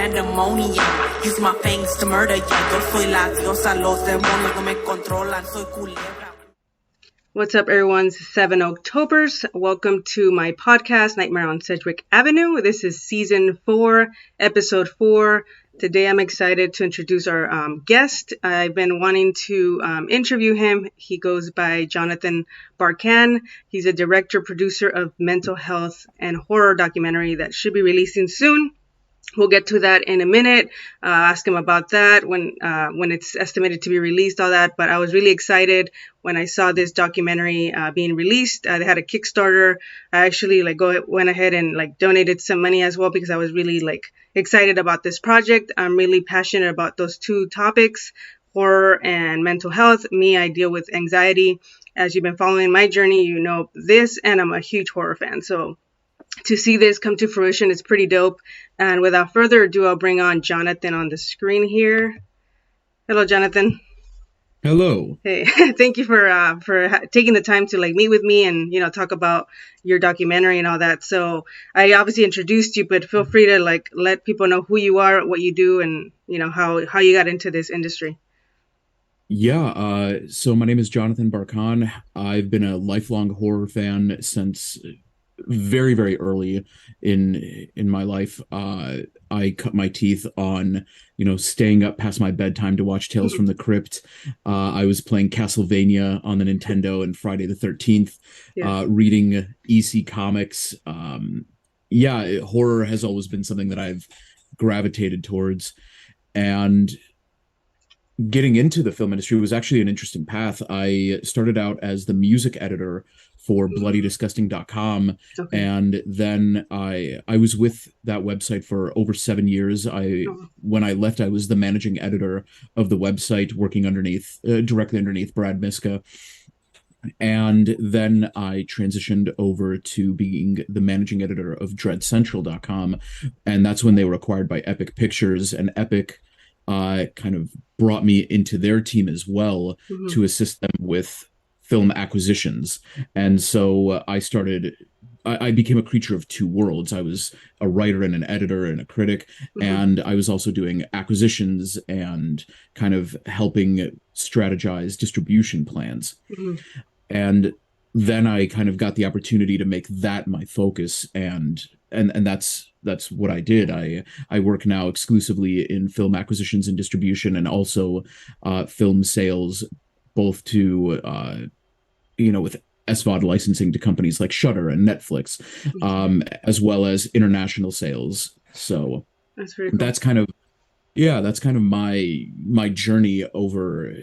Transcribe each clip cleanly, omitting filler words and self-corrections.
pandemonium. Use my fangs to murder ya. Yo soy la diosa, los demonios no me controlan. Soy culebra. What's up, everyone? 7 Octoberz. Welcome to my podcast, Nightmare on Sedgwick Avenue. This is season 4, episode 4. Today, I'm excited to introduce our guest. I've been wanting to interview him. He goes by Jonathan Barkan. He's a director, producer of mental health and horror documentary that should be releasing soon. We'll get to that in a minute. Ask him about that when it's estimated to be released, all that. But I was really excited when I saw this documentary being released. They had a Kickstarter. I actually went ahead and donated some money as well because I was really excited about this project. I'm really passionate about those two topics, horror and mental health. Me, I deal with anxiety. As you've been following my journey, you know this, and I'm a huge horror fan. So to see this come to fruition is pretty dope. And without further ado, I'll bring on Jonathan on the screen here. Hello, Jonathan. Hello. Hey, thank you for taking the time to meet with me and talk about your documentary and all that. So I obviously introduced you, but feel free to let people know who you are, what you do, and how you got into this industry. Yeah. So my name is Jonathan Barkan. I've been a lifelong horror fan since very, very early in my life. I cut my teeth on, staying up past my bedtime to watch Tales from the Crypt. I was playing Castlevania on the Nintendo and Friday the 13th, reading EC comics. Horror has always been something that I've gravitated towards. And getting into the film industry was actually an interesting path. I started out as the music editor for bloodydisgusting.com. Okay. And then I was with that website for over 7 years. When I left, I was the managing editor of the website, working directly underneath Brad Miska. And then I transitioned over to being the managing editor of dreadcentral.com. And that's when they were acquired by Epic Pictures, and Epic kind of brought me into their team as well, mm-hmm. to assist them with film acquisitions. And so I became a creature of two worlds. I was a writer and an editor and a critic, mm-hmm. and I was also doing acquisitions and kind of helping strategize distribution plans. Mm-hmm. And then I kind of got the opportunity to make that my focus, and that's what I did. I work now exclusively in film acquisitions and distribution, and also film sales, both to with SVOD licensing to companies like Shudder and Netflix, as well as international sales. So that's very cool. That's kind of my journey over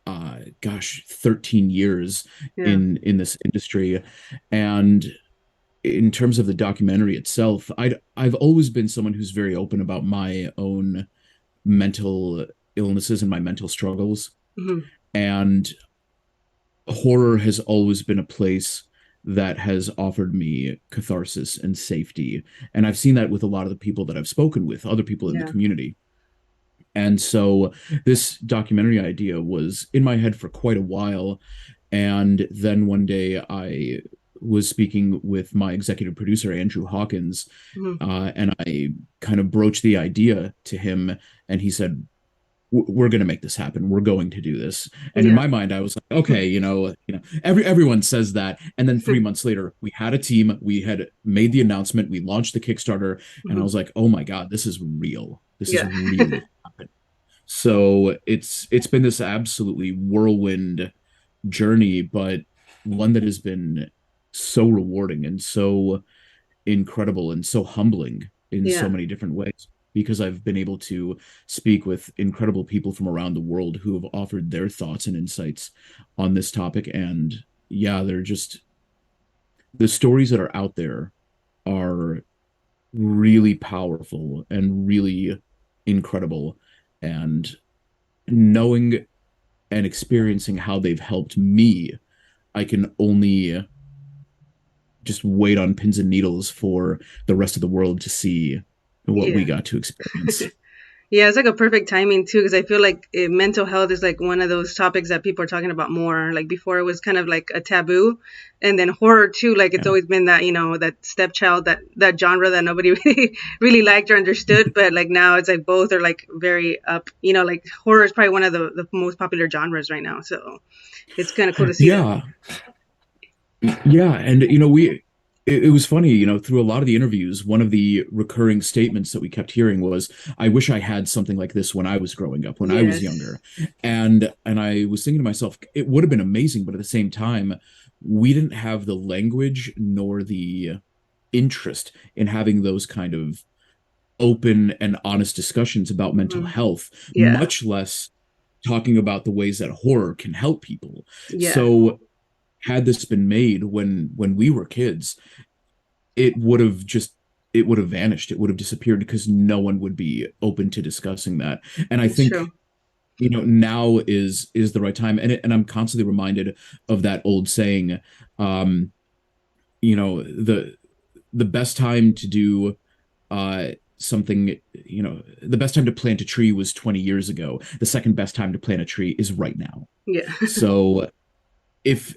13 years in this industry. And in terms of the documentary itself, I've always been someone who's very open about my own mental illnesses and my mental struggles. Mm-hmm. And horror has always been a place that has offered me catharsis and safety. And I've seen that with a lot of the people that I've spoken with, other people in the community. And so this documentary idea was in my head for quite a while. And then one day I was speaking with my executive producer, Andrew Hawkins, mm-hmm. And I kind of broached the idea to him, and he said, we're going to make this happen. We're going to do this. And in my mind, I was like, okay, everyone says that. And then 3 months later, we had a team. We had made the announcement. We launched the Kickstarter, mm-hmm. and I was like, oh my God, this is real. This is really happening. So it's been this absolutely whirlwind journey, but one that has been so rewarding and so incredible and so humbling in so many different ways, because I've been able to speak with incredible people from around the world who have offered their thoughts and insights on this topic. And they're just, the stories that are out there are really powerful and really incredible. And knowing and experiencing how they've helped me, I can only just wait on pins and needles for the rest of the world to see what we got to experience. Yeah, it's like a perfect timing too, because I feel like mental health is like one of those topics that people are talking about more. Like before, it was kind of like a taboo, and then horror too. Like it's Yeah. always been that that stepchild, that genre that nobody really liked or understood. But like now, it's like both are like very up. Like horror is probably one of the most popular genres right now. So it's kind of cool to see that. Yeah. Yeah, and it was funny, through a lot of the interviews, one of the recurring statements that we kept hearing was, "I wish I had something like this when I was growing up, when I was Yes. younger." And I was thinking to myself, it would have been amazing, but at the same time, we didn't have the language nor the interest in having those kind of open and honest discussions about mental Hmm. health, Yeah. much less talking about the ways that horror can help people. Yeah. So had this been made when we were kids, it would have just it would have vanished. It would have disappeared because no one would be open to discussing that. And I It's true. think now is the right time. And I'm constantly reminded of that old saying, um, the best time to do something, the best time to plant a tree was 20 years ago. The second best time to plant a tree is right now. Yeah. So if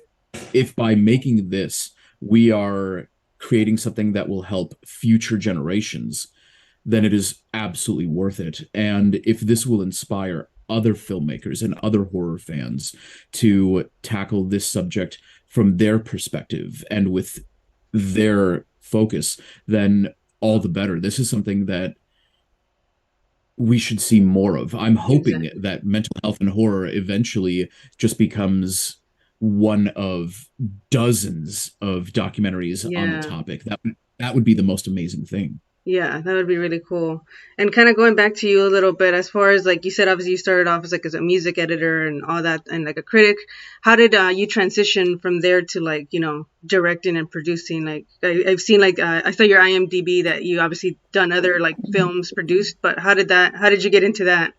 if by making this we are creating something that will help future generations, then it is absolutely worth it. And if this will inspire other filmmakers and other horror fans to tackle this subject from their perspective and with their focus, then all the better. This is something that we should see more of. I'm hoping Exactly. that mental health and horror eventually just becomes one of dozens of documentaries on the Yeah. topic. That would be the most amazing thing. Yeah, that would be really cool. And kind of going back to you a little bit, as far as like you said, obviously you started off as a music editor and all that, and like a critic. How did you transition from there to like directing and producing? Like I've seen I saw your IMDb that you obviously done other like films produced, but How did you get into that?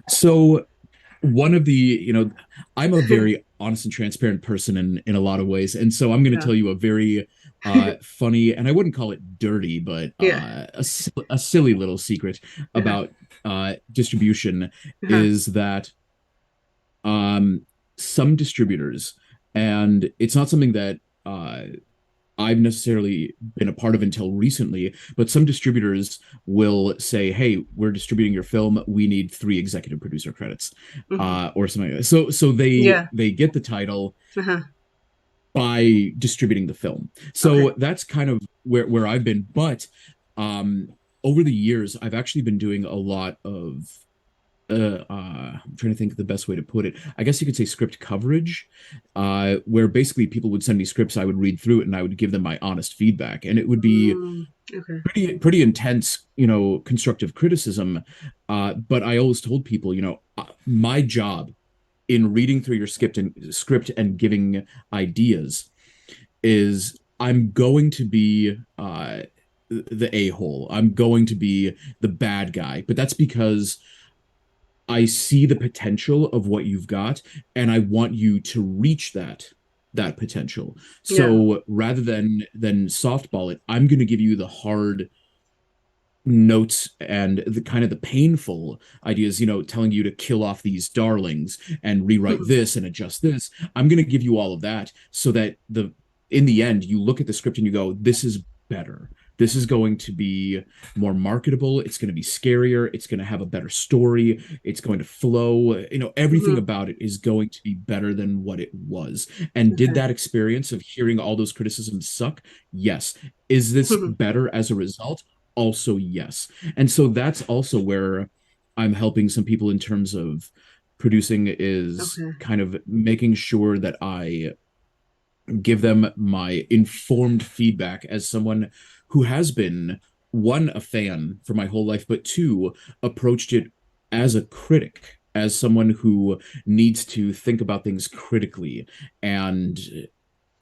So one of the, I'm a very honest and transparent person in a lot of ways, and so I'm going to Yeah. tell you a very funny, and I wouldn't call it dirty, but Yeah. a silly little secret Uh-huh. about distribution Uh-huh. is that some distributors, and it's not something that I've necessarily been a part of until recently, but some distributors will say, "Hey, we're distributing your film. We need 3 executive producer credits, Hmm. or something like that." So Yeah. they get the title Uh-huh. by distributing the film. Okay. So that's kind of where I've been. But um, over the years, I've actually been doing a lot of I'm trying to think of the best way to put it. I guess you could say script coverage, where basically people would send me scripts, I would read through it, and I would give them my honest feedback, and it would be Mm, okay. pretty intense, constructive criticism. But I always told people, my job in reading through your script and giving ideas is I'm going to be the a-hole. I'm going to be the bad guy, but that's because I see the potential of what you've got, and I want you to reach that potential. Yeah. So rather than softball it, I'm going to give you the hard notes and the kind of the painful ideas, telling you to kill off these darlings and rewrite this and adjust this. I'm going to give you all of that so that the in the end you look at the script and you go, this is better. This is going to be more marketable. It's going to be scarier. It's going to have a better story. It's going to flow. Everything Hmm. about it is going to be better than what it was. And did Okay. that experience of hearing all those criticisms suck? Yes. Is this better as a result? Also yes. And so that's also where I'm helping some people in terms of producing, is Okay. kind of making sure that I give them my informed feedback as someone who has been, one, a fan for my whole life, but two, approached it as a critic, as someone who needs to think about things critically and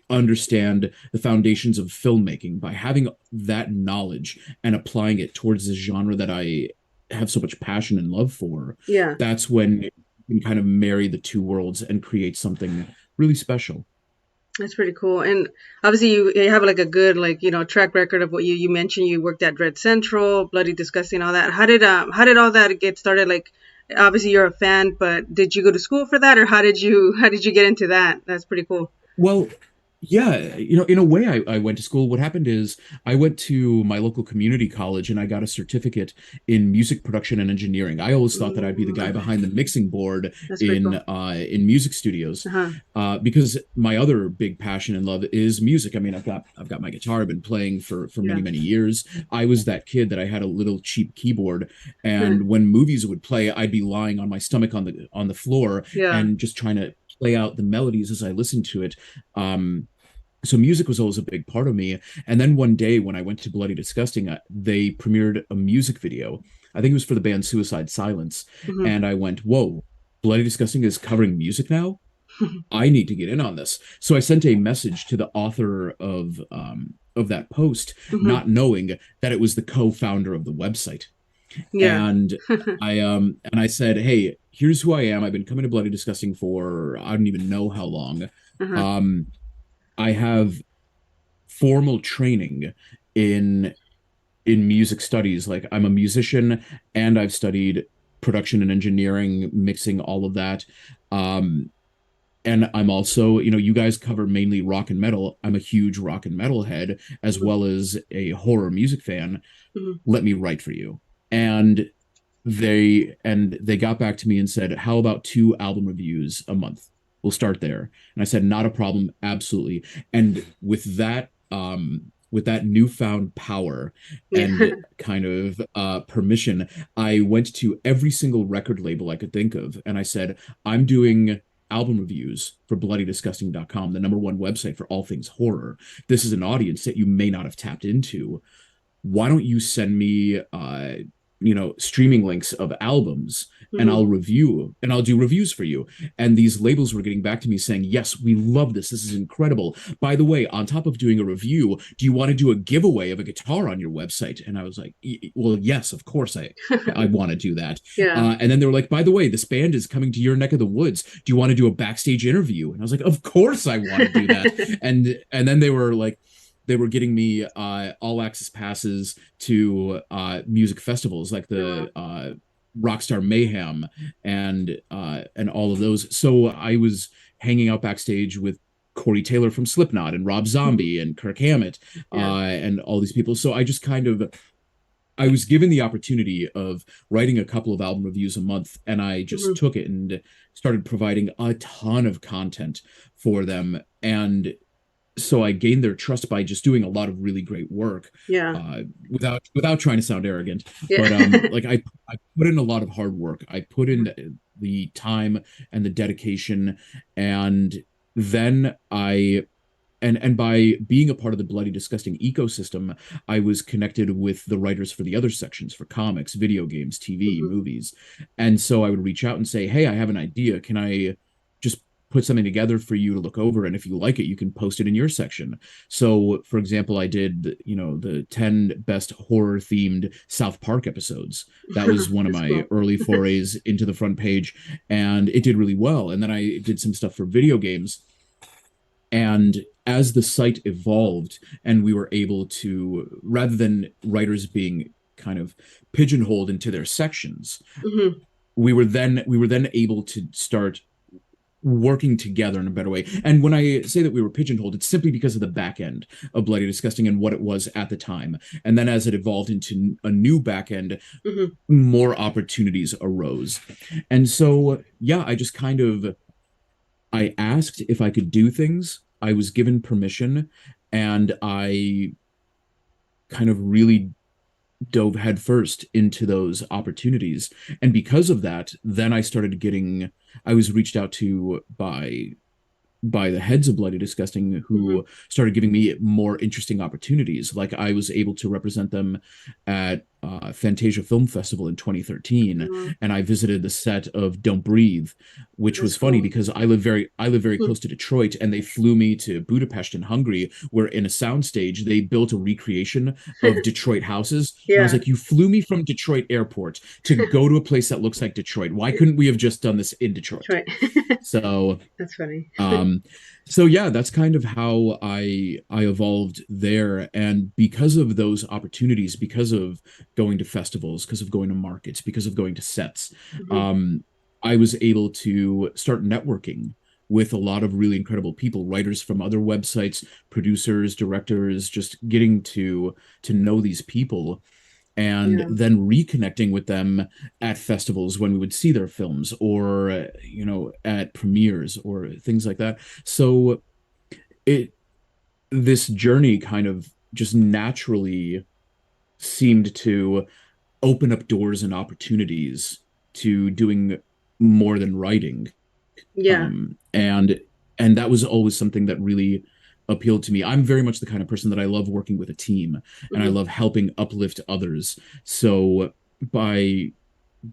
understand the foundations of filmmaking. By having that knowledge and applying it towards this genre that I have so much passion and love for, Yeah. that's when you can kind of marry the two worlds and create something really special. That's pretty cool. And obviously you have like a good like, track record of what you mentioned you worked at Dread Central, Bloody Disgusting, all that. How did all that get started? Like obviously you're a fan, but did you go to school for that or how did you get into that? That's pretty cool. Well, yeah, in a way, I went to school. What happened is I went to my local community college and I got a certificate in music production and engineering. I always thought that I'd be the guy Okay. behind the mixing board That's pretty cool. in music studios, Uh-huh. because my other big passion and love is music. I mean, I've got my guitar. I've been playing for Yeah. many years. I was that kid that I had a little cheap keyboard, and when movies would play, I'd be lying on my stomach on the floor Yeah. and just trying to play out the melodies as I listened to it. So music was always a big part of me. And then one day when I went to Bloody Disgusting, they premiered a music video. I think it was for the band Suicide Silence. Hmm. And I went, whoa, Bloody Disgusting is covering music now? I need to get in on this. So I sent a message to the author of that post, Hmm. not knowing that it was the co-founder of the website. Yeah. And I said, hey, here's who I am. I've been coming to Bloody Disgusting for I don't even know how long. Uh-huh. Um, I have formal training in music studies. Like I'm a musician and I've studied production and engineering, mixing, all of that. Um, and I'm also, you guys cover mainly rock and metal. I'm a huge rock and metal head as Hmm. well as a horror music fan. Hmm. Let me write for you. And they got back to me and said, how about 2 album reviews a month? We'll start there. And I said, not a problem, absolutely. And with that newfound power Yeah. and kind of permission, I went to every single record label I could think of and I said, I'm doing album reviews for bloodydisgusting.com, the number one website for all things horror. This is an audience that you may not have tapped into. Why don't you send me streaming links of albums, and Hmm. I'll do reviews for you. And these labels were getting back to me saying, yes, we love this, this is incredible. By the way, on top of doing a review, do you want to do a giveaway of a guitar on your website? And I was like, well, yes, of course I want to do that. Yeah. And then they were like, by the way, this band is coming to your neck of the woods, do you want to do a backstage interview? And I was like, of course I want to do that. And then they were getting me all access passes to music festivals like Oh, the Rockstar Mayhem and all of those. So I was hanging out backstage with Corey Taylor from Slipknot and Rob wow. Zombie and Kirk Hammett Yeah. and all these people. So I just kind of I was given the opportunity of writing a couple of album reviews a month, and I just Hmm. took it and started providing a ton of content for them. And so I gained their trust by just doing a lot of really great work, Yeah. without trying to sound arrogant. Yeah. But like I put in a lot of hard work. I put in the time and the dedication, and then and by being a part of the Bloody Disgusting ecosystem, I was connected with the writers for the other sections for comics, video games, TV, Hmm. movies. And so I would reach out and say, hey, I have an idea. Can I just put something together for you to look over? And if you like it, you can post it in your section. So, for example, I did, the 10 best horror themed South Park episodes. That was one of That's my cool. early forays into the front page, and it did really well. And then I did some stuff for video games. And as the site evolved and we were able to, rather than writers being kind of pigeonholed into their sections, Hmm. we were then able to start working together in a better way. And when I say that we were pigeonholed, it's simply because of the back end of Bloody Disgusting and what it was at the time. And then as it evolved into a new back end, Hmm. more opportunities arose. And so, yeah, I just kind of I asked if I could do things. I was given permission, and I kind of really dove headfirst into those opportunities. And because of that, then I was reached out to by the heads of Bloody Disgusting, Hmm. who started giving me more interesting opportunities. Like I was able to represent them at Fantasia Film Festival in 2013, Wow. and I visited the set of Don't Breathe which That's was funny cool. because I live very close to Detroit, and they flew me to Budapest in Hungary, where in a soundstage they built a recreation of Detroit houses. And I was Yeah. like, you flew me from Detroit airport to go to a place that looks like Detroit. Why couldn't we have just done this in That's Detroit? right. So That's funny. um so yeah, that's kind of how I evolved there. And because of those opportunities, because of going to festivals, because of going to markets, because of going to sets, Hmm. um I was able to start networking with a lot of really incredible people, writers from other websites, producers, directors, just getting to know these people, and Yeah. then reconnecting with them at festivals when we would see their films, or at premieres or things like that. So it this journey kind of just naturally seemed to open up doors and opportunities to doing more than writing. Yeah. And that was always something that really appealed to me. I'm very much the kind of person that I love working with a team, and I Hmm. love helping uplift others. So by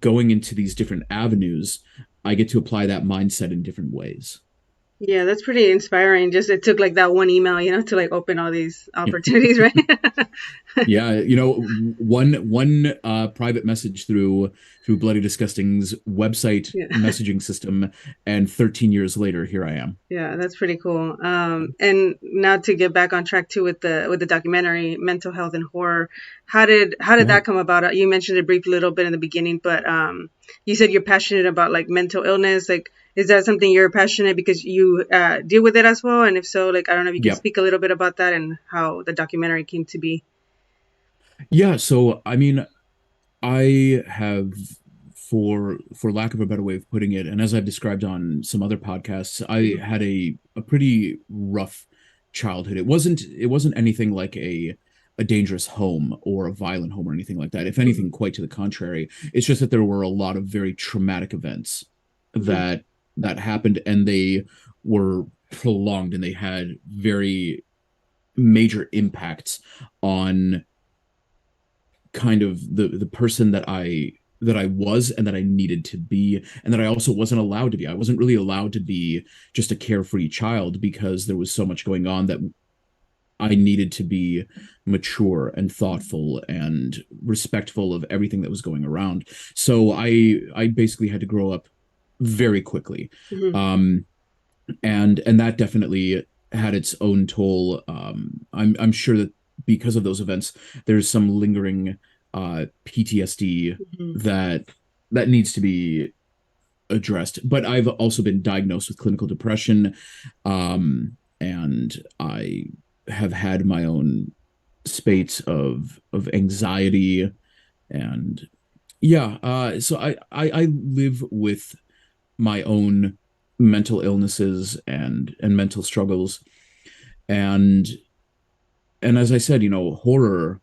going into these different avenues, I get to apply that mindset in different ways. Yeah, that's pretty inspiring. Just it took like that one email, to like open all these opportunities, right? Yeah, one private message through Bloody Disgusting's website Yeah. messaging system, and 13 years later, here I am. Yeah, that's pretty cool. And now to get back on track too with the documentary, mental health and horror. How did Yeah. that come about? You mentioned it briefly a little bit in the beginning, but you said you're passionate about like mental illness. Like, is that something you're passionate because you deal with it as well? And if so, like, I don't know if you can Yep. speak a little bit about that and how the documentary came to be. Yeah, so I mean, I have, for lack of a better way of putting it, and as I've described on some other podcasts, I Hmm. had a pretty rough childhood. It wasn't anything like a dangerous home or a violent home or anything like that. If Hmm. anything, quite to the contrary. It's just that there were a lot of very traumatic events Hmm. that that happened, and they were prolonged, and they had very major impacts on kind of the person that I was and that I needed to be, and that I also wasn't allowed to be. I wasn't really allowed to be just a carefree child because there was so much going on that I needed to be mature and thoughtful and respectful of everything that was going around. So I basically had to grow up very quickly. Hmm. Um and that definitely had its own toll. I'm sure that because of those events, there's some lingering PTSD Hmm. that needs to be addressed. But I've also been diagnosed with clinical depression, and I have had my own spates of anxiety, and yeah. So I live with my own mental illnesses and mental struggles, and as I said, horror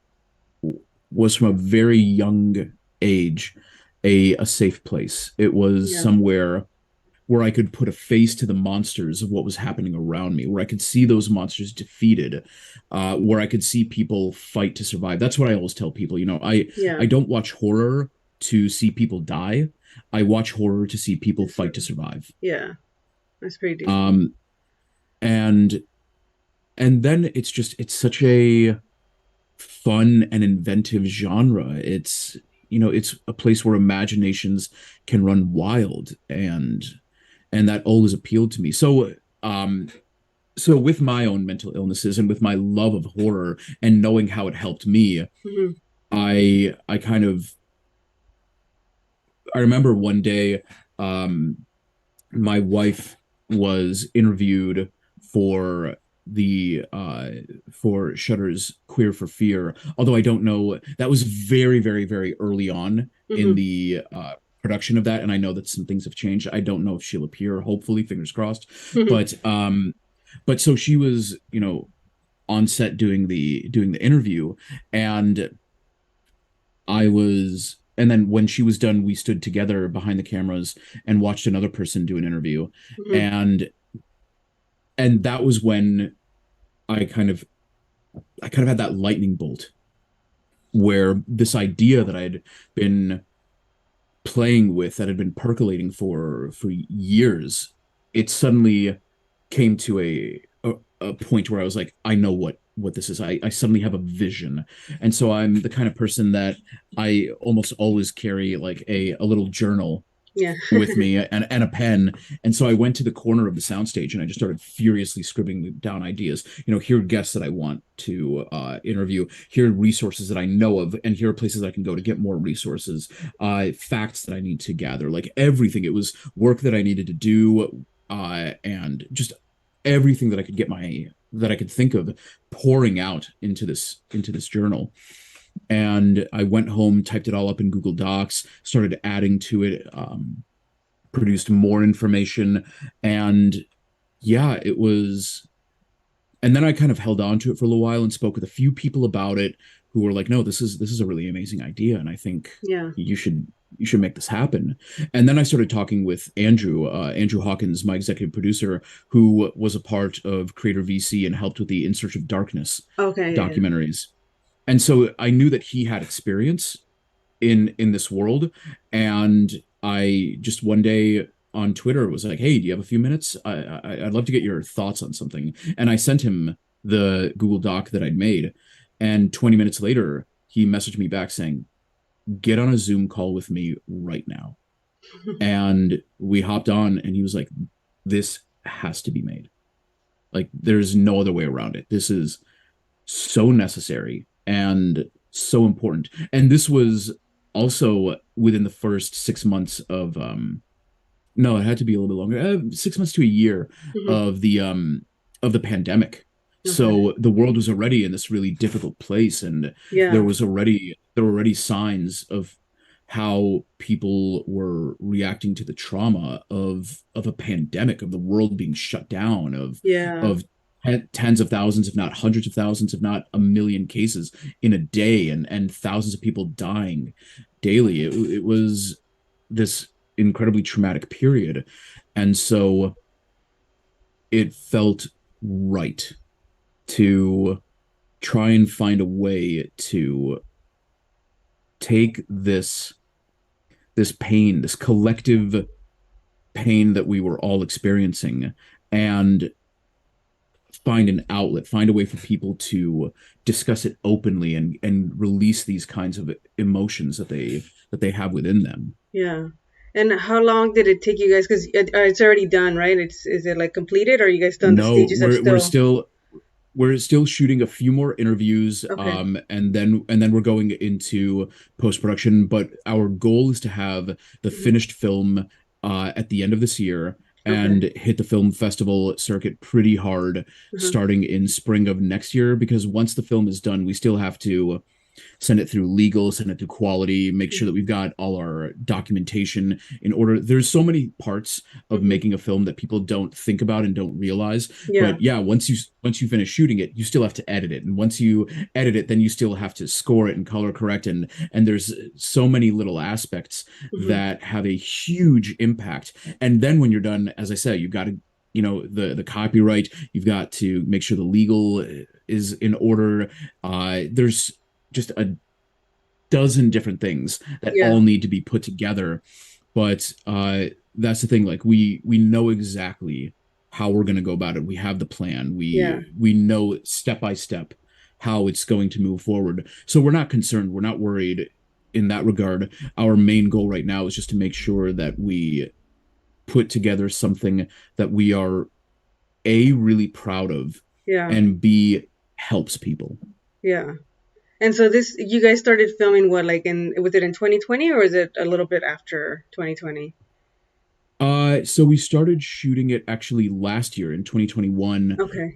was from a very young age a safe place. It was Yeah. somewhere where I could put a face to the monsters of what was happening around me, where I could see those monsters defeated, where I could see people fight to survive. That's what I always tell people. I Yeah. don't watch horror to see people die. I watch horror to see people That's fight to survive. yeah. That's pretty deep. Um, and then it's such a fun and inventive genre. It's a place where imaginations can run wild, and that always appealed to me. So with my own mental illnesses and with my love of horror and knowing how it helped me, Hmm. I kind of I remember one day, my wife was interviewed for the for Shudder's Queer for Fear. Although I don't know, that was very, very, very early on in Hmm. the production of that, and I know that some things have changed. I don't know if she'll appear. Hopefully, fingers crossed. Hmm. But so she was, on set doing the interview, and and then when she was done, we stood together behind the cameras and watched another person do an interview. Hmm. And that was when I kind of had that lightning bolt, where this idea that I'd been playing with, that had been percolating for years, it suddenly came to a point where I was like, I know what this is. I suddenly have a vision. And so I'm the kind of person that I almost always carry like a little journal Yeah. with me and a pen. And so I went to the corner of the soundstage and I just started furiously scribbling down ideas. Here are guests that I want to interview. Here are resources that I know of, and here are places I can go to get more resources. Facts that I need to gather, like everything. It was work that I needed to do, and just everything that I could think of pouring out into this journal. And I went home, typed it all up in Google Docs, started adding to it, produced more information, and yeah, it was. And then I kind of held on to it for a little while and spoke with a few people about it who were like, "No, this is a really amazing idea, and I think Yeah. you should make this happen." And then I started talking with Andrew Hawkins, my executive producer, who was a part of Creator VC and helped with the In Search of Darkness Okay. documentaries. And so I knew that he had experience in this world, and I just one day on Twitter was like, "Hey, do you have a few minutes? I'd love to get your thoughts on something." And I sent him the Google Doc that I'd made, and 20 minutes later, he messaged me back saying, "Get on a Zoom call with me right now." And we hopped on, and he was like, "This has to be made. Like, there's no other way around it. This is so necessary and so important." And this was also within the first 6 months of no, it had to be a little bit longer, 6 months to a year Mhm. of the pandemic. Okay. So the world was already in this really difficult place, and Yeah. there were already signs of how people were reacting to the trauma of a pandemic, of the world being shut down, Yeah. of tens of thousands, if not hundreds of thousands, if not a million cases in a day, and thousands of people dying daily. It was this incredibly traumatic period. And so it felt right to try and find a way to take this pain, this collective pain that we were all experiencing, and find an outlet, find a way for people to discuss it openly and release these kinds of emotions that they have within them. Yeah. And how long did it take you guys? Because it's already done, right? Is it like completed, or are you guys done? The No, stages are we're still. still shooting a few more interviews, Okay. and then we're going into post-production, but our goal is to have the Mhm. finished film at the end of this year Okay. and hit the film festival circuit pretty hard Uh-huh. starting in spring of next year, because once the film is done, we still have to send it through legal, send it through quality, make sure that we've got all our documentation in order. There's so many parts of Mhm. making a film that people don't think about and don't realize. Yeah. But yeah, once you finish shooting it, you still have to edit it. And once you edit it, then you still have to score it and color correct. And there's so many little aspects Mhm. that have a huge impact. And then when you're done, as I said, you've got to the copyright, you've got to make sure the legal is in order. There's just a dozen different things that Yeah. all need to be put together. But that's the thing. Like we know exactly how we're going to go about it. We have the plan. Yeah. We know step by step how it's going to move forward. So we're not concerned. We're not worried in that regard. Our main goal right now is just to make sure that we put together something that we are A, really proud of, Yeah. and B, helps people. Yeah. And so this, you guys started filming what, like was it in 2020, or is it a little bit after 2020? So we started shooting it actually last year in 2021. Okay.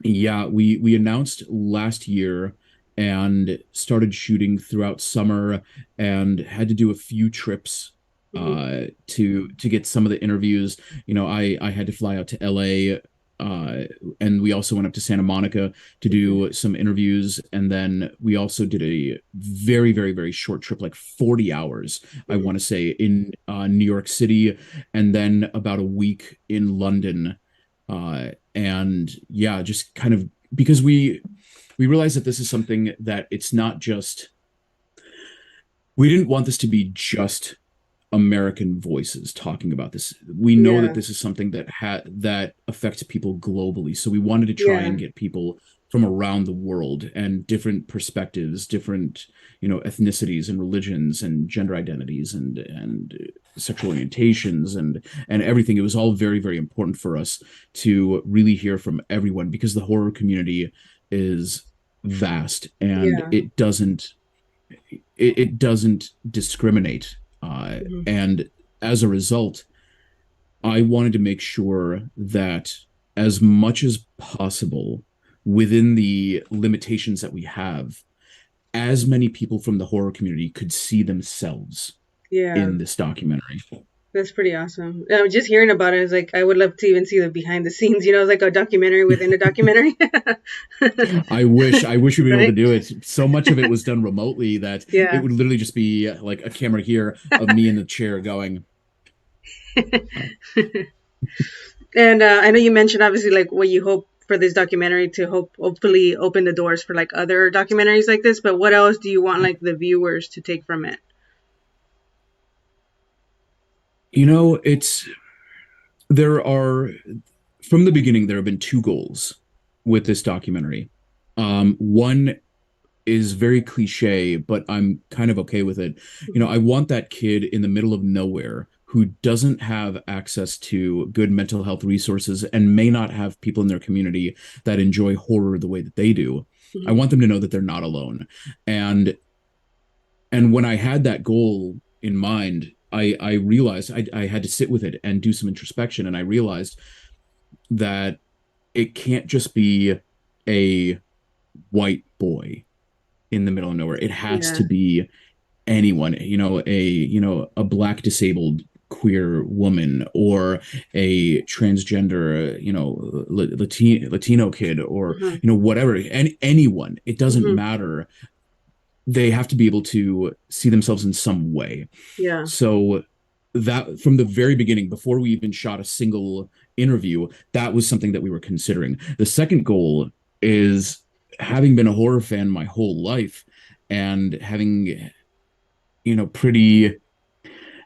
Yeah, we announced last year and started shooting throughout summer and had to do a few trips Hmm. to get some of the interviews. I had to fly out to LA, and we also went up to Santa Monica to Hmm. do some interviews, and then we also did a very, very, very short trip, like 40 hours, I Hmm. want to say, in New York City, and then about a week in London. And yeah, just kind of because we realize that this is something that it's not just we didn't want this to be just American voices talking about this. We know that Yeah. this is something that affects people globally. So we wanted to try Yeah. and get people from around the world and different perspectives, different, ethnicities and religions and gender identities and sexual orientations and everything. It was all very, very important for us to really hear from everyone because the horror community is vast and Yeah. it doesn't discriminate. Mhm. And as a result, I wanted to make sure that as much as possible within the limitations that we have, as many people from the horror community could see themselves Yeah. in this documentary. That's pretty awesome. Just hearing about it is like I would love to even see the behind the scenes. It's like a documentary within a documentary. I wish we'd be able to Right? do it. So much of it was done remotely that it Yeah. would literally just be like a camera here of me in the chair going, uh, And I know you mentioned obviously like what you hope for this documentary to hopefully open the doors for like other documentaries like this. But what else do you want like the viewers to take from it? it's there are from the beginning there have been two goals with this documentary. One is very cliche, but I'm kind of okay with it. Mhm. I want that kid in the middle of nowhere who doesn't have access to good mental health resources and may not have people in their community that enjoy horror the way that they do. I Mhm. want them to know that they're not alone. And when I had that goal in mind, I realized I had to sit with it and do some introspection, and I realized that it can't just be a white boy in the middle of nowhere. It has Yeah. to be anyone, a black disabled queer woman or a transgender, Latino kid or, Mhm. whatever, and anyone. It doesn't Mhm. matter. They have to be able to see themselves in some way. Yeah. So that from the very beginning, before we even shot a single interview, that was something that we were considering. The second goal is having been a horror fan my whole life and having, pretty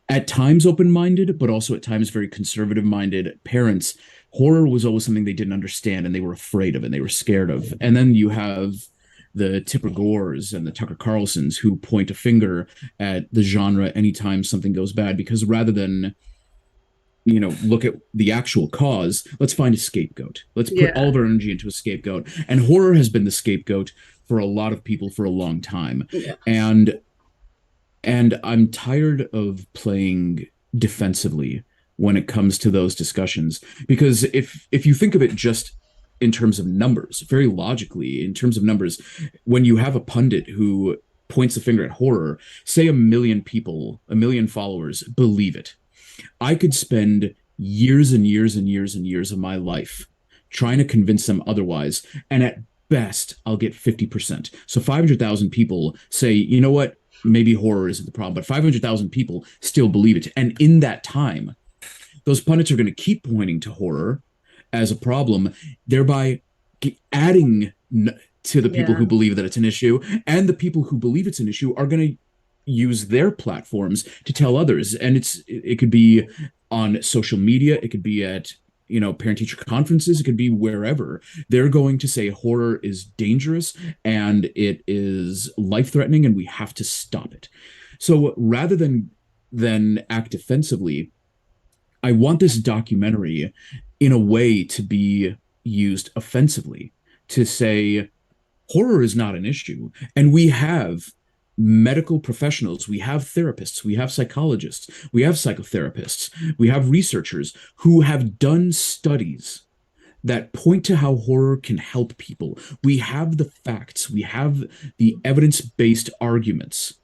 at times open-minded, but also at times very conservative-minded parents. Horror was always something they didn't understand and they were afraid of and they were scared of. And then you have the Tipper Gores and the Tucker Carlsons who point a finger at the genre anytime something goes bad because rather than look at the actual cause, let's find a scapegoat. Let's put all Yeah. of our energy into a scapegoat. And horror has been the scapegoat for a lot of people for a long time. Yeah. And I'm tired of playing defensively when it comes to those discussions because if you think of it just in terms of numbers, very logically in terms of numbers, when you have a pundit who points the finger at horror, say 1 million people, 1 million followers believe it. I could spend years and years and years and years of my life trying to convince them otherwise, and at best I'll get 50%. So 500,000 people say, you know what, maybe horror isn't the problem, but 500,000 people still believe it. And in that time, those pundits are going to keep pointing to horror as a problem, thereby adding to the people Yeah. who believe that it's an issue. And the people who believe it's an issue are going to use their platforms to tell others. And it could be on social media, it could be at parent teacher conferences, it could be wherever. They're going to say horror is dangerous and it is life threatening and we have to stop it. So rather than act defensively, I want this documentary in a way to be used offensively to say horror is not an issue. And we have medical professionals, we have therapists, we have psychologists, we have psychotherapists, we have researchers who have done studies that point to how horror can help people. We have the facts, we have the evidence based arguments.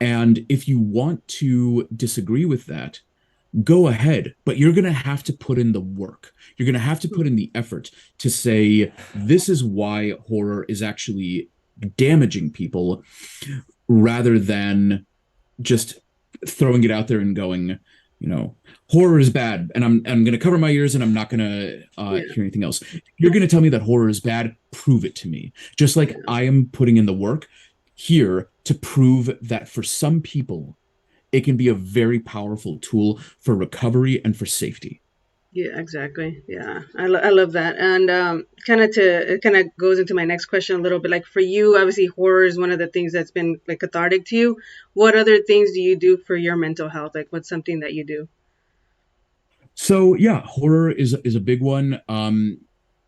And if you want to disagree with that, go ahead, but you're going to have to put in the work. You're going to have to put in the effort to say, this is why horror is actually damaging people rather than just throwing it out there and going, horror is bad and I'm going to cover my ears and I'm not going to Yeah. hear anything else. You're going to tell me that horror is bad, prove it to me. Just like Yeah. I am putting in the work here, to prove that for some people, it can be a very powerful tool for recovery and for safety. Yeah, exactly. Yeah, I love that. And kind of to it kind of goes into my next question a little bit. Like for you, obviously, horror is one of the things that's been like cathartic to you. What other things do you do for your mental health? Like, what's something that you do? So yeah, horror is a big one.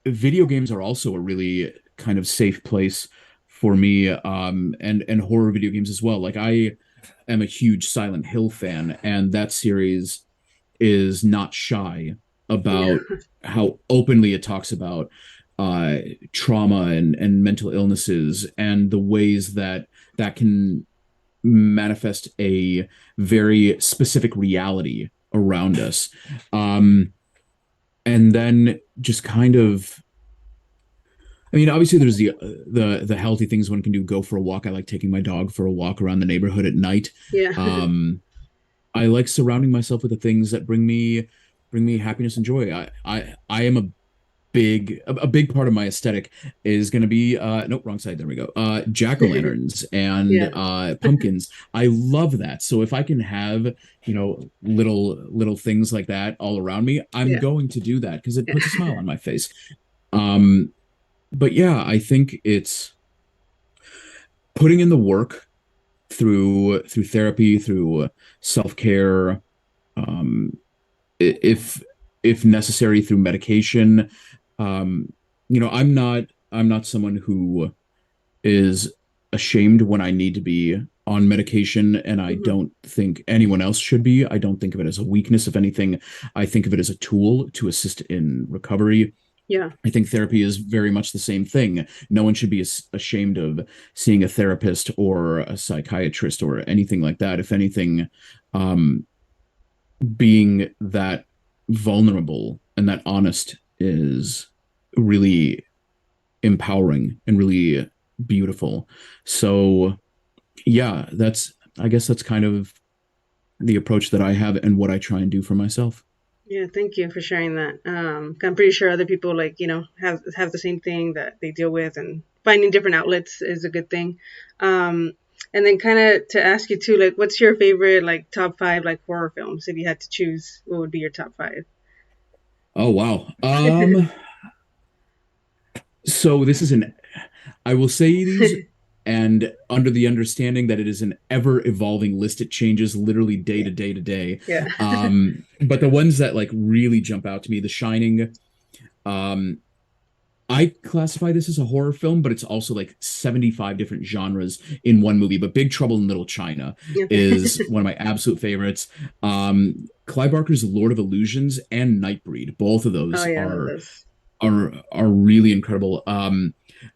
Video games are also a really kind of safe place for me, and horror video games as well. Like I am a huge Silent Hill fan, and that series is not shy Yeah, about how openly it talks about uh, trauma and mental illnesses and the ways that that can manifest a very specific reality around us. Um, and then just kind of, I mean, obviously there's the healthy things one can do. Go for a walk. I like taking my dog for a walk around the neighborhood at night. yeah, Um, I like surrounding myself with the things that bring me happiness and joy. I am a big part of my aesthetic is going to be nope, wrong side, there we go, jack-o'-lanterns and yeah, pumpkins. I love that. So if I can have, little things like that all around me, I'm yeah, going to do that because it puts a smile on my face. um but yeah, I think it's putting in the work through therapy, through self-care, um if if necessary through medication. um I'm not someone who is ashamed when I need to be on medication, and I hmm, don't think anyone else should be. I don't think of it as a weakness. If anything, I think of it as a tool to assist in recovery. yeah, I think therapy is very much the same thing. No one should be ashamed of seeing a therapist or a psychiatrist or anything like that. If anything, um, being that vulnerable and that honest is really empowering and really beautiful. So yeah, I guess that's kind of the approach that I have and what I try and do for myself. yeah. Thank you for sharing that. I'm pretty sure other people like have the same thing that they deal with, and finding different outlets is a good thing. Um, and then kind of to ask you too, like, what's your favorite like top five like horror films? If you had to choose, what would be your top five? Oh wow. So this is an I will say these and under the understanding that it is an ever evolving list. It changes literally day Yeah, to day to day. yeah, But the ones that like really jump out to me, The Shining. um I classify this as a horror film, but it's also like 75 different genres in one movie. But Big Trouble in Little China okay. is one of my absolute favorites. Clive Barker's Lord of Illusions and Nightbreed, both of Oh those yeah, I love are those. are really incredible.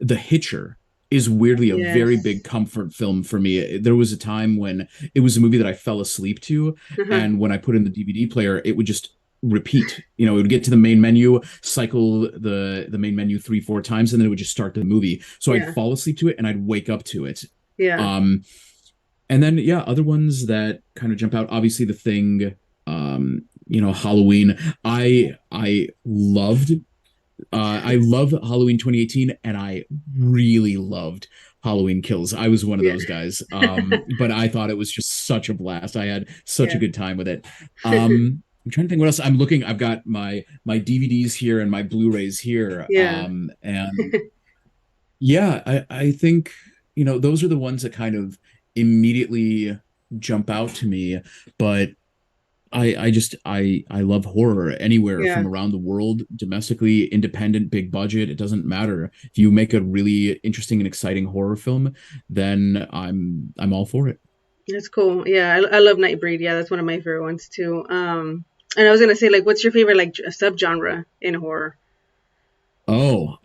The Hitcher is weirdly a very big Yes. comfort film for me. There was a time when it was a movie that I fell asleep to, Uh-huh. and when I put in the DVD player, it would just repeat. It would get to the main menu, cycle the main menu 3, 4 times, and then it would just start the movie. So I'd Yeah, fall asleep to it and I'd wake up to it. yeah, Um, and then yeah, other ones that kind of jump out. Obviously, The Thing. Halloween. I loved I love Halloween 2018, and I really loved Halloween Kills. I was one of yeah, those guys. But I thought it was just such a blast. I had such a yeah, good time with it. I'm trying to think what else. I'm looking. I've got my DVDs here and my Blu-rays here. yeah. And yeah, I think those are the ones that kind of immediately jump out to me. But I love horror anywhere Yeah, from around the world, domestically, independent, big budget. It doesn't matter. If you make a really interesting and exciting horror film, then I'm all for it. that's cool. Yeah, I love Nightbreed. Yeah, that's one of my favorite ones too. And I was gonna say, like, what's your favorite like subgenre in horror? Oh,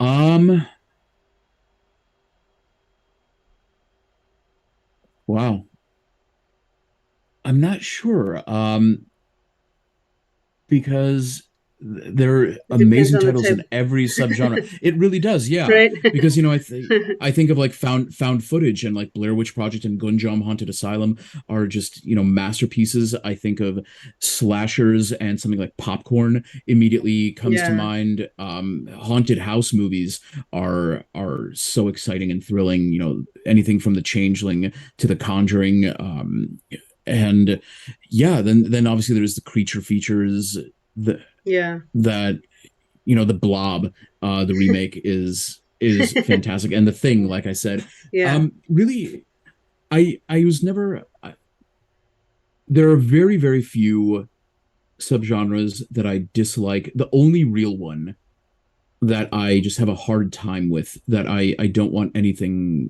wow. I'm not sure. Because there are It depends amazing on the titles type. in every subgenre. It really does, yeah. Right? Because I think of like found footage, and like Blair Witch Project and Gunjam Haunted Asylum are just masterpieces. I think of slashers, and something like Popcorn immediately comes to Yeah. mind. Haunted house movies are so exciting and thrilling. Anything from The Changeling to The Conjuring. And yeah, then obviously there's the creature features, the Yeah. that the Blob, the remake is fantastic, and The Thing, like I said. Yeah. Really, I was never there are very, very few subgenres that I dislike. The only real one that I just have a hard time with, that I don't want anything,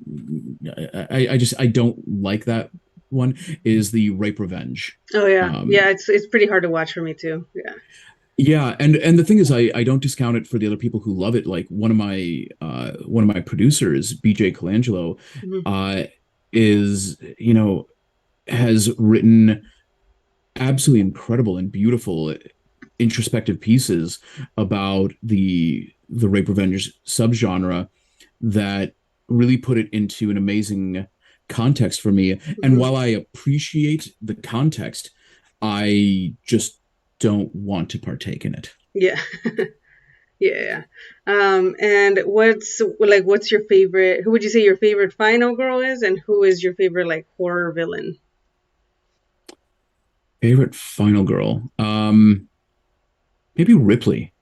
I don't like that one, is the rape revenge. Oh yeah. Um, Yeah, it's pretty hard to watch for me too. Yeah. yeah, and the thing is, I don't discount it for the other people who love it. Like one of my producers, BJ Colangelo, Mhm. uh, is has written absolutely incredible and beautiful introspective pieces about the rape revenge subgenre that really put it into an amazing context for me. And Mhm. while I appreciate the context, I just don't want to partake in it. Yeah. Yeah. And what's your favorite, who would you say your favorite final girl is, and who is your favorite like horror villain? Favorite final girl? Maybe Ripley.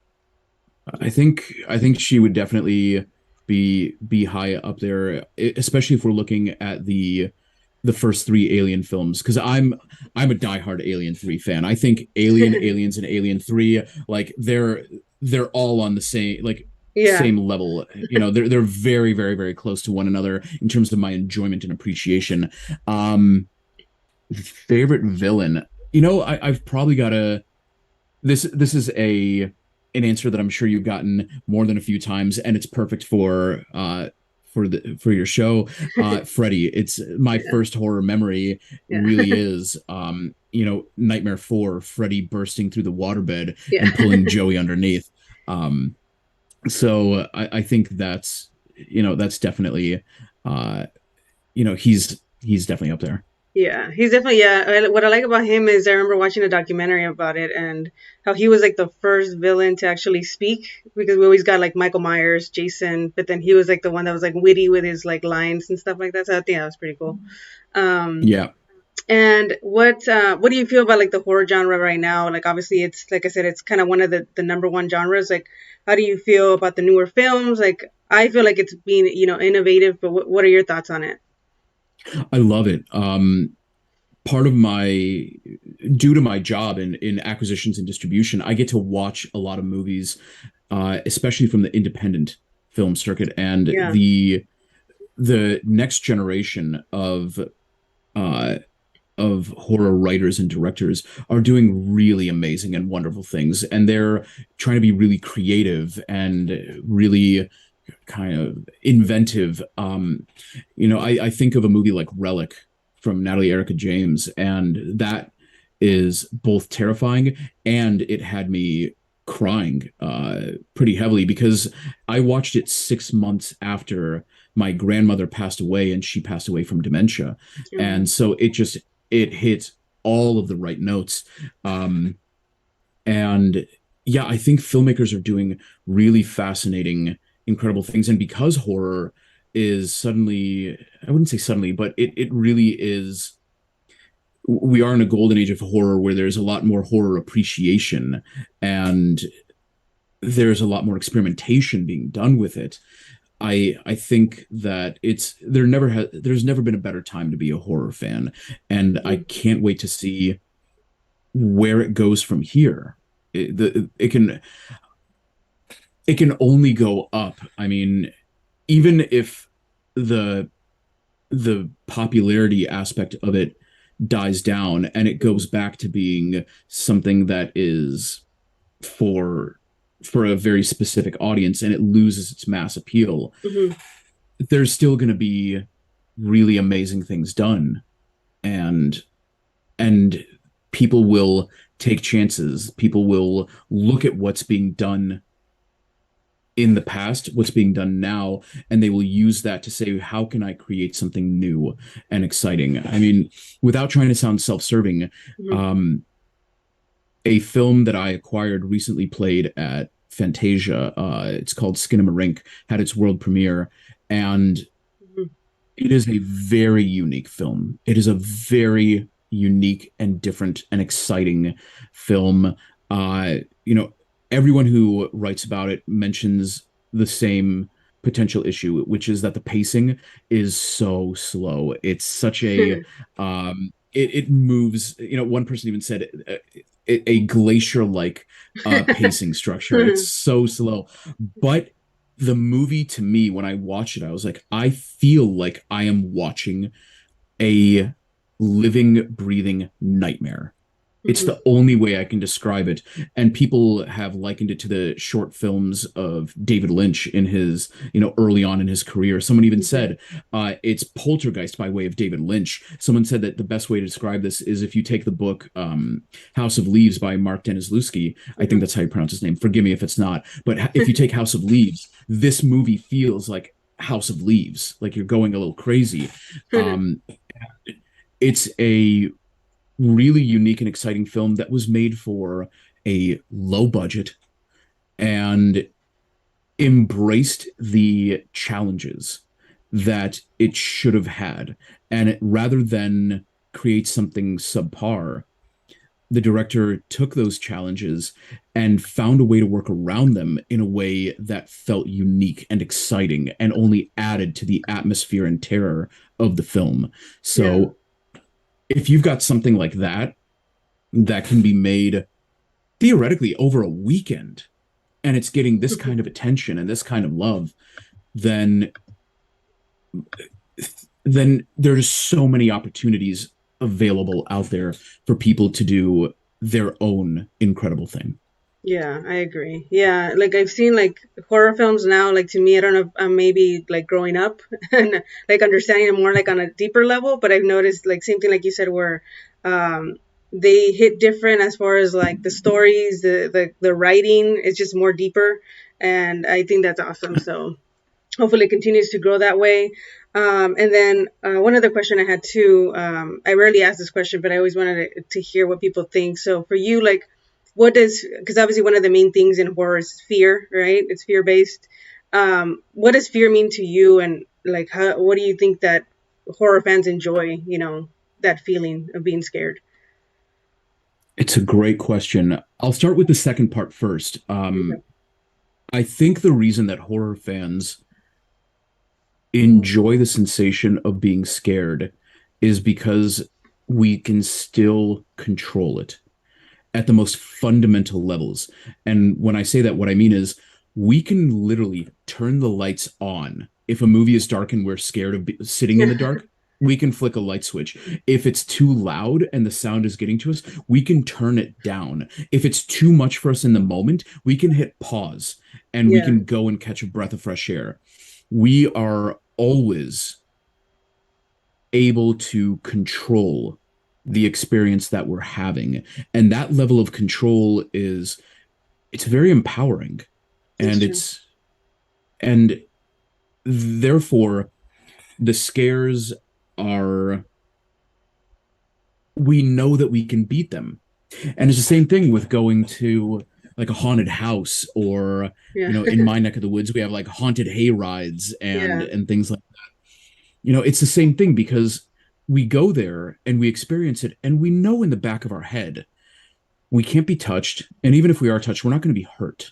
I think she would definitely be high up there, especially if we're looking at the first three Alien films, because I'm a diehard Alien 3 fan. I think Alien, Aliens, and Alien 3, like they're all on the Yeah. same level. They're very, very, very close to one another in terms of my enjoyment and appreciation. Favorite villain? I've probably got a this is a an answer that I'm sure you've gotten more than a few times, and it's perfect for your show. Freddy. It's my Yeah. first horror memory. Yeah. Really is. Nightmare 4, Freddy bursting through the waterbed Yeah. and pulling Joey underneath. Um, so I think that's definitely uh, he's definitely up there. Yeah, he's definitely, yeah. What I like about him is I remember watching a documentary about it and how he was like the first villain to actually speak, because we always got like Michael Myers, Jason, but then he was like the one that was like witty with his like lines and stuff like that. So I think that was pretty cool. Um, Yeah. and what do you feel about like the horror genre right now? Like obviously it's like I said, it's kind of one of the number one genres. Like how do you feel about the newer films? Like I feel like it's being innovative, but what are your thoughts on it? I love it. Part of my Due to my job in acquisitions and distribution, I get to watch a lot of movies, especially from the independent film circuit, and Yeah. the next generation uh, of horror writers and directors are doing really amazing and wonderful things, and they're trying to be really creative and really kind of inventive. I think of a movie like Relic from Natalie Erica James, and that is both terrifying, and it had me crying pretty heavily, because I watched it 6 months after my grandmother passed away, and she passed away from dementia. Mm. And so it hit all of the right notes. And yeah, I think filmmakers are doing really fascinating, incredible things. And because horror is suddenly, I wouldn't say suddenly, but it really is, we are in a golden age of horror where there's a lot more horror appreciation, and there's a lot more experimentation being done with it. I think that there's never been a better time to be a horror fan, and I Mhm. can't wait to see where it goes from here. It can only go up. I mean, even if the the popularity aspect of it dies down, and it Mhm. goes back to being something that is for for a very specific audience, and it loses its mass appeal, Mhm. there's still going to be really amazing things done, and and people will take chances. People will look at what's being done in the past, what's being done now, and they will use that to say, how can I create something new and exciting? I mean, without trying to sound self-serving, Mhm. a film that I acquired recently played at Fantasia. It's called Skinamarink, had its world premiere, and Mhm. it is a very unique film. It is a very unique and different and exciting film. You know, everyone who writes about it mentions the same potential issue, which is that the pacing is so slow. It's such it moves, one person even said a glacier-like pacing structure. It's so slow. But the movie, to me, when I watched it, I was like, I feel like I am watching a living, breathing nightmare. It's Mhm. the only way I can describe it. And people have likened it to the short films of David Lynch in his, early on in his career. Someone even Mhm. said it's Poltergeist by way of David Lynch. Someone said that the best way to describe this is if you take the book House of Leaves by Mark Denizlewski. I think Mhm. that's how you pronounce his name. Forgive me if it's not. But if you take House of Leaves, this movie feels like House of Leaves, like you're going a little crazy. Um, it's a really unique and exciting film that was made for a low budget and embraced the challenges that it should have had. And rather than create something subpar, the director took those challenges and found a way to work around them in a way that felt unique and exciting and only added to the atmosphere and terror of the film. Yeah. So if you've got something like that can be made theoretically over a weekend and it's getting this kind of attention and this kind of love, then there's so many opportunities available out there for people to do their own incredible thing. Yeah, I agree. Yeah, like I've seen like horror films now, like to me, I don't know if I'm maybe like growing up and like understanding it more like on a deeper level, but I've noticed like same thing like you said where um they hit different as far as like the stories, the writing is just more deeper, and I think that's awesome. So hopefully it continues to grow that way. And then one other question I had too, I rarely ask this question, but I always wanted to hear what people think. So for you, like, what does, because obviously one of the main things in horror is fear, right? It's fear based. What does fear mean to you? And like, what do you think that horror fans enjoy, that feeling of being scared? It's a great question. I'll start with the second part first. Okay. I think the reason that horror fans enjoy the sensation of being scared is because we can still control it at the most fundamental levels. And when I say that, what I mean is we can literally turn the lights on. If a movie is dark and we're scared of sitting in the dark, we can flick a light switch. If it's too loud and the sound is getting to us, we can turn it down. If it's too much for us in the moment, we can hit pause and we Yeah. can go and catch a breath of fresh air. We are always able to control the experience that we're having. And that level of control it's very empowering. That's And true. and therefore the scares are, we know that we can beat them. And it's the same thing with going to like a haunted house or, Yeah. in my neck of the woods, we have like haunted hay rides and Yeah. things like, it's the same thing because we go there and we experience it and we know in the back of our head we can't be touched. And even if we are touched, we're not going to be hurt.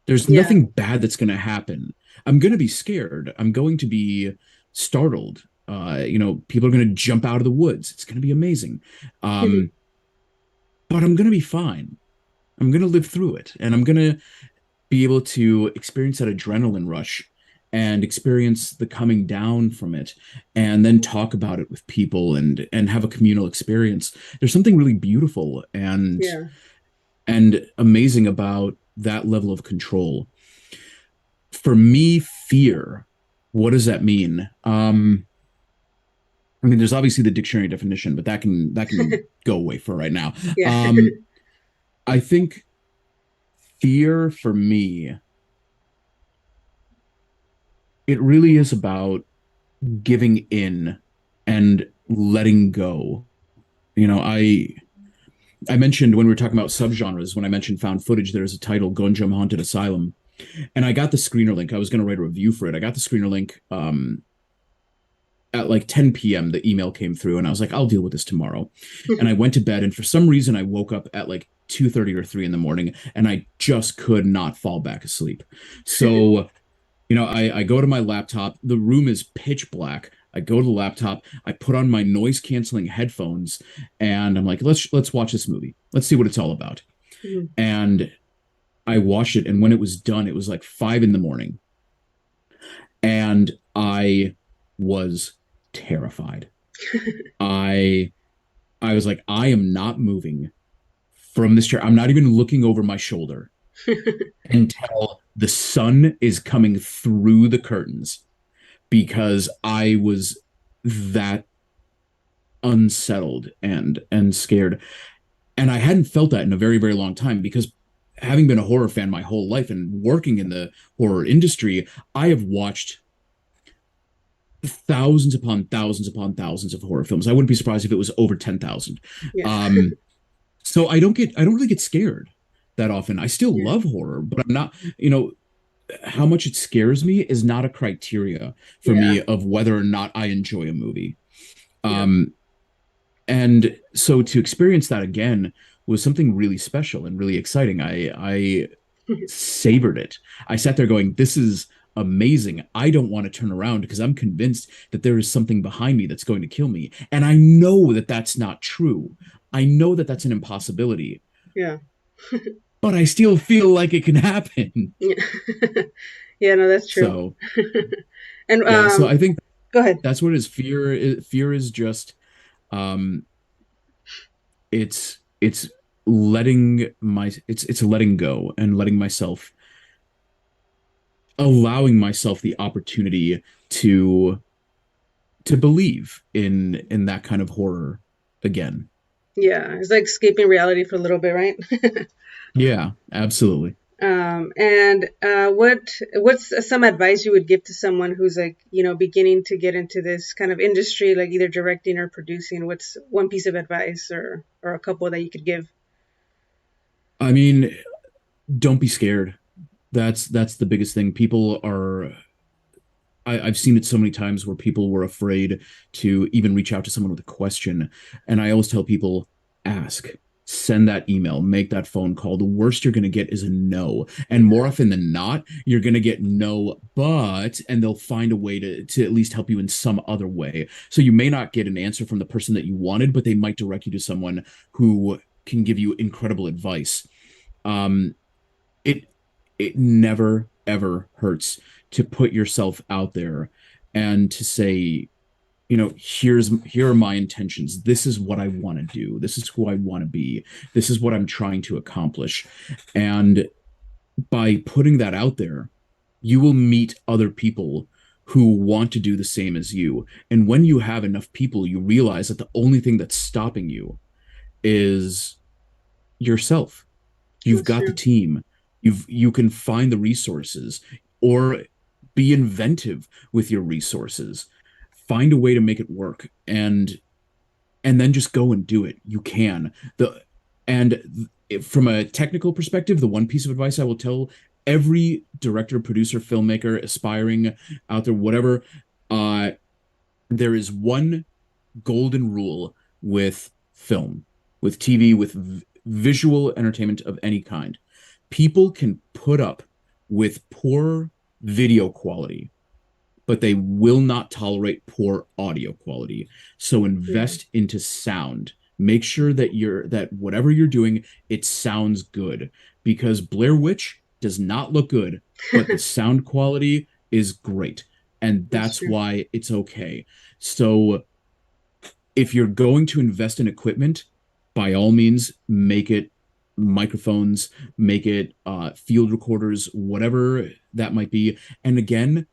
There's Yeah. nothing bad that's going to happen. I'm going to be scared. I'm going to be startled. People are going to jump out of the woods. It's going to be amazing. Um, but I'm going to be fine. I'm going to live through it. And I'm going to be able to experience that adrenaline rush and experience the coming down from it and then talk about it with people and have a communal experience. There's something really beautiful Yeah. and amazing about that level of control. For me, fear, what does that mean? I mean, there's obviously the dictionary definition, but that can go away for right now. Yeah. I think fear for me, it really is about giving in and letting go. You know, I mentioned when we were talking about subgenres, when I mentioned found footage, there's a title, Gonjam Haunted Asylum. And I got the screener link. I was going to write a review for it. I got the screener link at like 10 p.m. The email came through and I was like, I'll deal with this tomorrow. And I went to bed, and for some reason I woke up at like 2:30 or 3 in the morning, and I just could not fall back asleep. So, I go to my laptop. The room is pitch black. I go to the laptop, I put on my noise canceling headphones, and I'm like, let's watch this movie. Let's see what it's all about. Mhm. And I watched it, and when it was done, it was like 5 in the morning. And I was terrified. I I was like, I am not moving from this chair. I'm not even looking over my shoulder until the sun is coming through the curtains, because I was that unsettled and scared. And I hadn't felt that in a very, very long time, because having been a horror fan my whole life and working in the horror industry, I have watched thousands upon thousands of horror films. I wouldn't be surprised if it was over 10,000. Yeah. So I don't really get scared that often. I still Yeah. love horror, but I'm not, how much it scares me is not a criteria for Yeah. me of whether or not I enjoy a movie. Yeah. And so to experience that again was something really special and really exciting. I savored it. I sat there going, this is amazing. I don't want to turn around because I'm convinced that there is something behind me that's going to kill me. And I know that that's not true. I know that that's an impossibility, Yeah. but I still feel like it can happen. Yeah. Yeah, no, that's true. So, And yeah, so I think go ahead. that's what it is. Fear is just um it's it's letting go and letting myself, allowing myself the opportunity to believe in that kind of horror again. Yeah, it's like escaping reality for a little bit, right? Yeah, absolutely. And what's some advice you would give to someone who's like, beginning to get into this kind of industry, like either directing or producing? What's one piece of advice or a couple that you could give? I mean, don't be scared. That's the biggest thing. People are I've seen it so many times where people were afraid to even reach out to someone with a question. And I always tell people, ask, send that email, make that phone call. The worst you're going to get is a no. And more often than not, you're going to get no, but, and they'll find a way to at least help you in some other way. So you may not get an answer from the person that you wanted, but they might direct you to someone who can give you incredible advice. Um, it, it never, ever hurts to put yourself out there and to say, here are my intentions. This is what I want to do. This is who I want to be. This is what I'm trying to accomplish. And by putting that out there, you will meet other people who want to do the same as you. And when you have enough people, you realize that the only thing that's stopping you is yourself. You've That's got the true. team. You can find the resources, or be inventive with your resources. Find a way to make it work, and then just go and do it. You can. From a technical perspective, the one piece of advice I will tell every director, producer, filmmaker, aspiring out there, whatever, there is one golden rule with film, with TV, with visual entertainment of any kind. People can put up with poor video quality, but they will not tolerate poor audio quality. So Yeah. invest into sound. Make sure that whatever you're doing, it sounds good, because Blair Witch does not look good, but the sound quality is great. And That's that's true. why it's okay. So if you're going to invest in equipment, by all means, make it microphones, make it field recorders, whatever that might be. And again,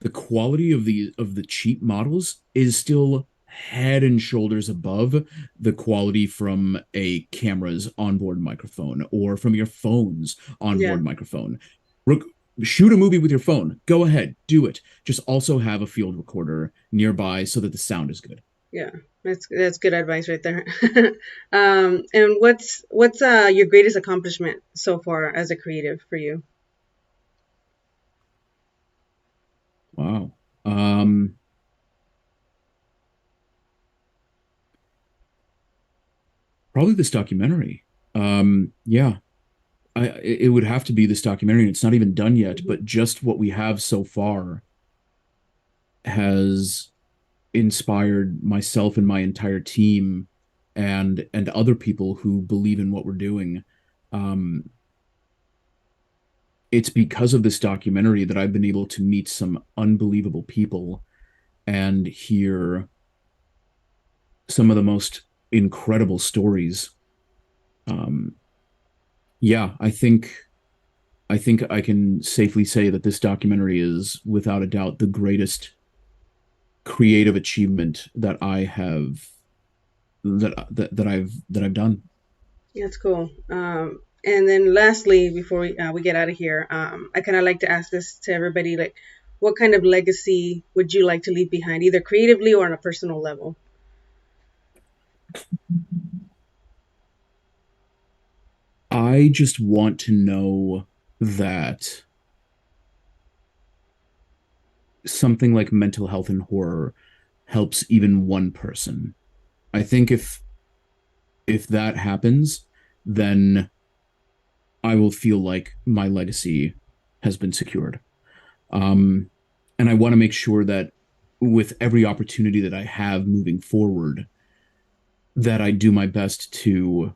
the quality of the cheap models is still head and shoulders above the quality from a camera's onboard microphone or from your phone's Yeah. onboard microphone. Rec- Shoot a movie with your phone. Go ahead, do it. Just also have a field recorder nearby so that the sound is good. Yeah. That's good advice right there. And what's your greatest accomplishment so far as a creative for you? Wow. Probably this documentary. Yeah, it would have to be this documentary, and it's not even done yet, Mhm. but just what we have so far has inspired myself and my entire team and other people who believe in what we're doing. Um, it's because of this documentary that I've been able to meet some unbelievable people and hear some of the most incredible stories. Um, yeah, I think I can safely say that this documentary is without a doubt the greatest creative achievement that I have that I've done. That's cool. And then lastly, before we get out of here, I kind of like to ask this to everybody, like, what kind of legacy would you like to leave behind, either creatively or on a personal level? I just want to know that something like mental health and horror helps even one person. I think if that happens, then I will feel like my legacy has been secured. Um, and I want to make sure that with every opportunity that I have moving forward, that I do my best to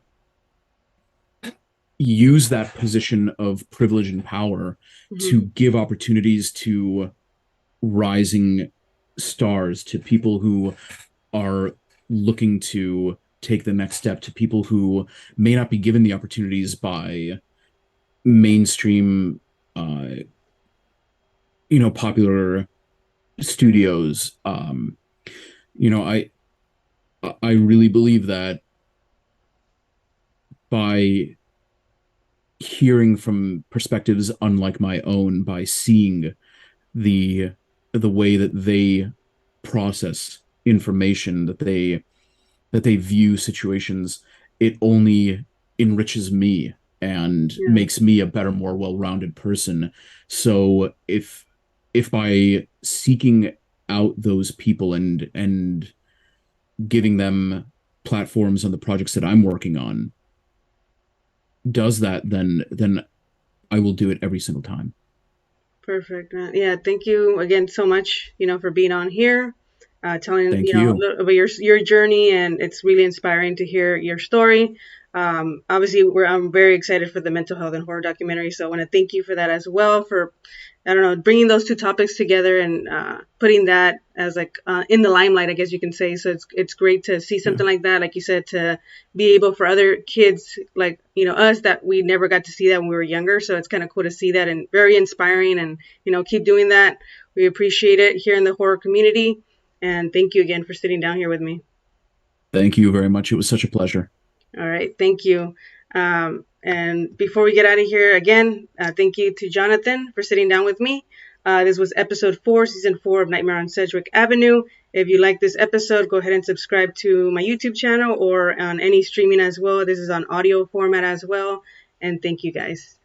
use that position of privilege and power Hmm. to give opportunities to rising stars, to people who are looking to take the next step, to people who may not be given the opportunities by mainstream, uh, popular studios. You know, I really believe that by hearing from perspectives unlike my own, by seeing the the way that they process information, that they view situations, it only enriches me and Yeah. makes me a better, more well-rounded person. So if by seeking out those people and giving them platforms on the projects that I'm working on does that, then I will do it every single time. Perfect. Yeah, thank you again so much, for being on here, telling, Thank a you. little about your journey, and it's really inspiring to hear your story. Obviously, I'm very excited for the mental health and horror documentary, so I want to thank you for that as well, for, I don't know, bringing those two topics together and putting that as like in the limelight, I guess you can say. So it's great to see Yeah. something like that, like you said, to be able for other kids like us that we never got to see that when we were younger. So it's kind of cool to see that and very inspiring. And keep doing that. We appreciate it here in the horror community. And thank you again for sitting down here with me. Thank you very much. It was such a pleasure. All right, thank you. And before we get out of here again, thank you to Jonathan for sitting down with me. This was episode 4, season 4 of Nightmare on Sedgwick Avenue. If you like this episode, go ahead and subscribe to my YouTube channel or on any streaming as well. This is on audio format as well. And thank you guys.